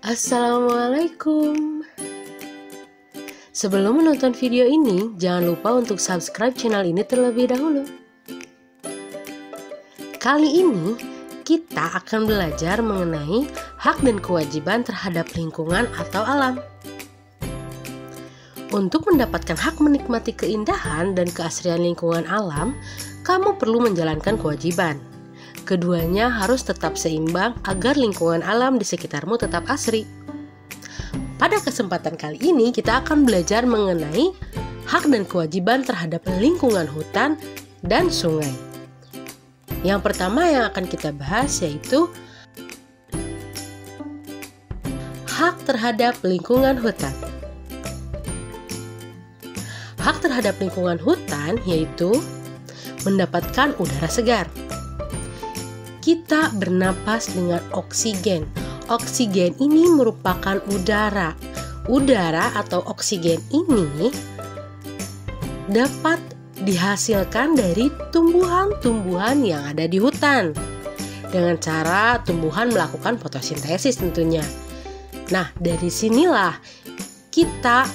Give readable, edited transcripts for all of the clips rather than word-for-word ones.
Assalamualaikum. Sebelum menonton video ini, jangan lupa untuk subscribe channel ini terlebih dahulu. Kali ini, kita akan belajar mengenai hak dan kewajiban terhadap lingkungan atau alam. Untuk mendapatkan hak menikmati keindahan dan keasrian lingkungan alam, kamu perlu menjalankan kewajiban. Keduanya harus tetap seimbang agar lingkungan alam di sekitarmu tetap asri. Pada kesempatan kali ini kita akan belajar mengenai hak dan kewajiban terhadap lingkungan hutan dan sungai. Yang pertama yang akan kita bahas yaitu hak terhadap lingkungan hutan. Hak terhadap lingkungan hutan yaitu mendapatkan udara segar. Kita bernapas dengan oksigen. Oksigen ini merupakan udara. Udara atau oksigen ini dapat dihasilkan dari tumbuhan-tumbuhan yang ada di hutan. Dengan cara tumbuhan melakukan fotosintesis tentunya. Nah, dari sinilah kita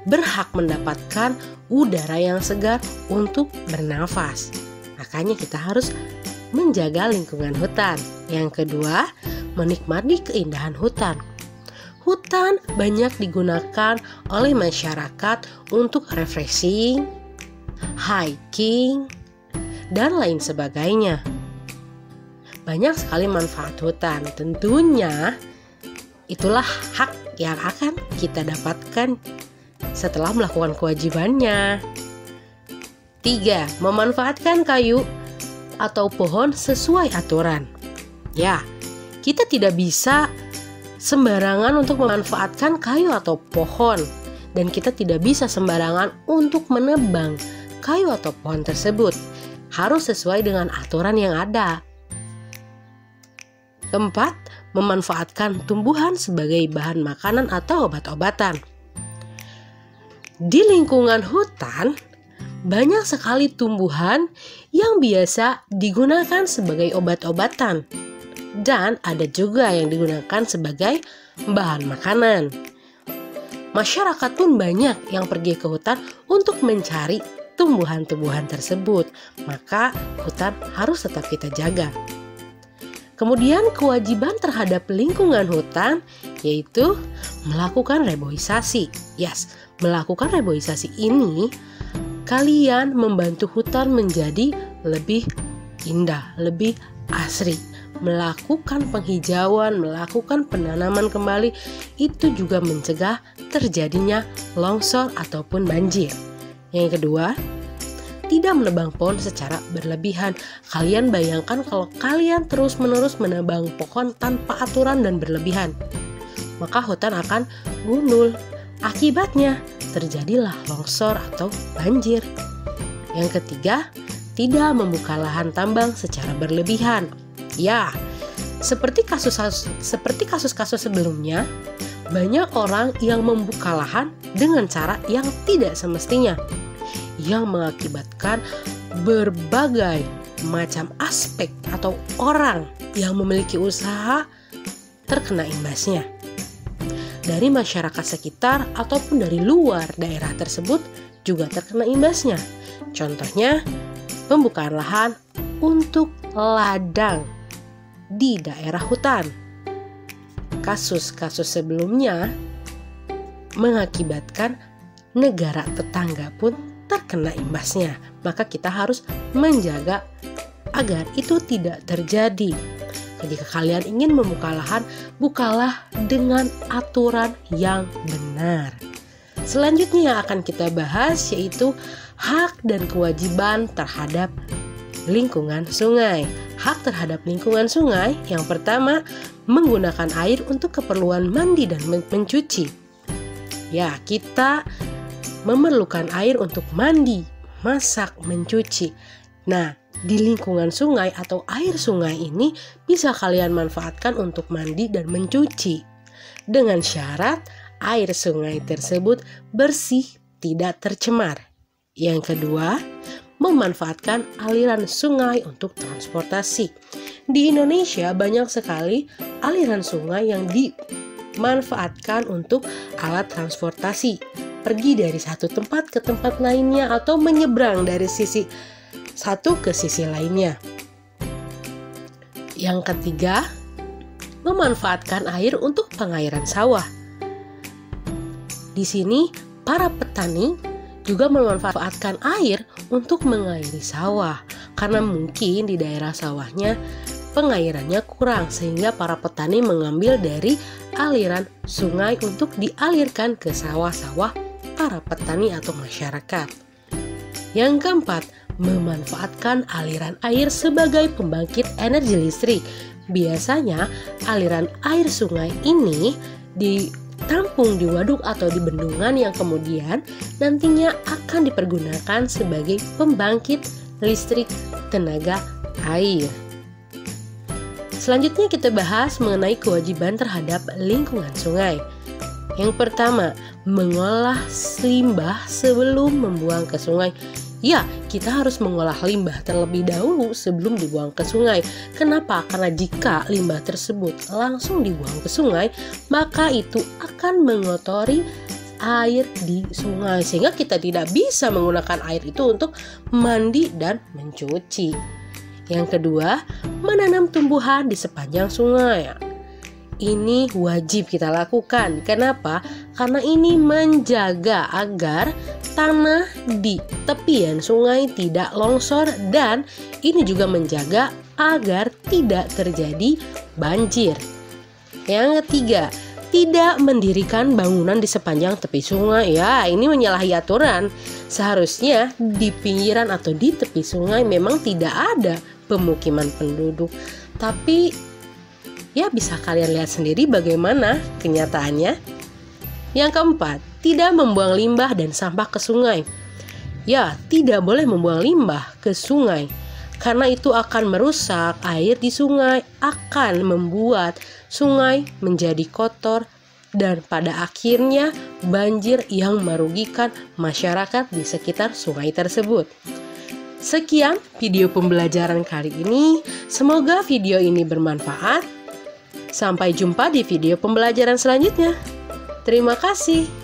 berhak mendapatkan udara yang segar untuk bernafas. Makanya kita harus menjaga lingkungan hutan. Yang kedua, menikmati keindahan hutan. Hutan banyak digunakan oleh masyarakat untuk refreshing, hiking, dan lain sebagainya. Banyak sekali manfaat hutan. Tentunya itulah hak yang akan kita dapatkan setelah melakukan kewajibannya. 3. Memanfaatkan kayu atau pohon sesuai aturan. Ya, kita tidak bisa sembarangan untuk memanfaatkan kayu atau pohon, dan kita tidak bisa sembarangan untuk menebang kayu atau pohon tersebut. Harus sesuai dengan aturan yang ada. 4. Memanfaatkan tumbuhan sebagai bahan makanan atau obat-obatan. Di lingkungan hutan, banyak sekali tumbuhan yang biasa digunakan sebagai obat-obatan, dan ada juga yang digunakan sebagai bahan makanan. Masyarakat pun banyak yang pergi ke hutan untuk mencari tumbuhan-tumbuhan tersebut, maka hutan harus tetap kita jaga. Kemudian kewajiban terhadap lingkungan hutan yaitu melakukan reboisasi. Yes, melakukan reboisasi ini kalian membantu hutan menjadi lebih indah, lebih asri. Melakukan penghijauan, melakukan penanaman kembali, itu juga mencegah terjadinya longsor ataupun banjir. Yang kedua, tidak menebang pohon secara berlebihan. Kalian bayangkan kalau kalian terus-menerus menebang pohon tanpa aturan dan berlebihan, maka hutan akan gundul. Akibatnya terjadilah longsor atau banjir. Yang ketiga, tidak membuka lahan tambang secara berlebihan. Ya, seperti kasus-kasus sebelumnya, banyak orang yang membuka lahan dengan cara yang tidak semestinya, yang mengakibatkan berbagai macam aspek atau orang yang memiliki usaha terkena imbasnya. Dari masyarakat sekitar ataupun dari luar daerah tersebut juga terkena imbasnya. Contohnya, pembukaan lahan untuk ladang di daerah hutan. Kasus-kasus sebelumnya mengakibatkan negara tetangga pun terkena imbasnya. Maka kita harus menjaga agar itu tidak terjadi. Jika kalian ingin membuka lahan, bukalah dengan aturan yang benar. Selanjutnya yang akan kita bahas yaitu hak dan kewajiban terhadap lingkungan sungai. Hak terhadap lingkungan sungai yang pertama, menggunakan air untuk keperluan mandi dan mencuci. Ya, kita memerlukan air untuk mandi, masak, mencuci. Nah, di lingkungan sungai atau air sungai ini bisa kalian manfaatkan untuk mandi dan mencuci. Dengan syarat air sungai tersebut bersih, tidak tercemar. Yang kedua, memanfaatkan aliran sungai untuk transportasi. Di Indonesia banyak sekali aliran sungai yang manfaatkan untuk alat transportasi, pergi dari satu tempat ke tempat lainnya atau menyeberang dari sisi satu ke sisi lainnya. Yang ketiga, memanfaatkan air untuk pengairan sawah. Di sini, para petani juga memanfaatkan air untuk mengairi sawah, karena mungkin di daerah sawahnya pengairannya kurang, sehingga para petani mengambil dari aliran sungai untuk dialirkan ke sawah-sawah para petani atau masyarakat. Yang keempat, memanfaatkan aliran air sebagai pembangkit energi listrik. Biasanya aliran air sungai ini ditampung di waduk atau di bendungan yang kemudian nantinya akan dipergunakan sebagai pembangkit listrik tenaga air. Selanjutnya kita bahas mengenai kewajiban terhadap lingkungan sungai. Yang pertama, mengolah limbah sebelum membuang ke sungai. Ya, kita harus mengolah limbah terlebih dahulu sebelum dibuang ke sungai. Kenapa? Karena jika limbah tersebut langsung dibuang ke sungai, maka itu akan mengotori air di sungai, sehingga kita tidak bisa menggunakan air itu untuk mandi dan mencuci. Yang kedua, menanam tumbuhan di sepanjang sungai. Ini wajib kita lakukan. Kenapa? Karena ini menjaga agar tanah di tepian sungai tidak longsor, dan ini juga menjaga agar tidak terjadi banjir. Yang ketiga, tidak mendirikan bangunan di sepanjang tepi sungai. Ya, ini menyalahi aturan. Seharusnya di pinggiran atau di tepi sungai memang tidak ada pemukiman penduduk. Tapi ya, bisa kalian lihat sendiri bagaimana kenyataannya. Yang keempat, tidak membuang limbah dan sampah ke sungai. Ya, tidak boleh membuang limbah ke sungai, karena itu akan merusak air di sungai, akan membuat sungai menjadi kotor, dan pada akhirnya banjir yang merugikan masyarakat di sekitar sungai tersebut. Sekian video pembelajaran kali ini. Semoga video ini bermanfaat. Sampai jumpa di video pembelajaran selanjutnya. Terima kasih.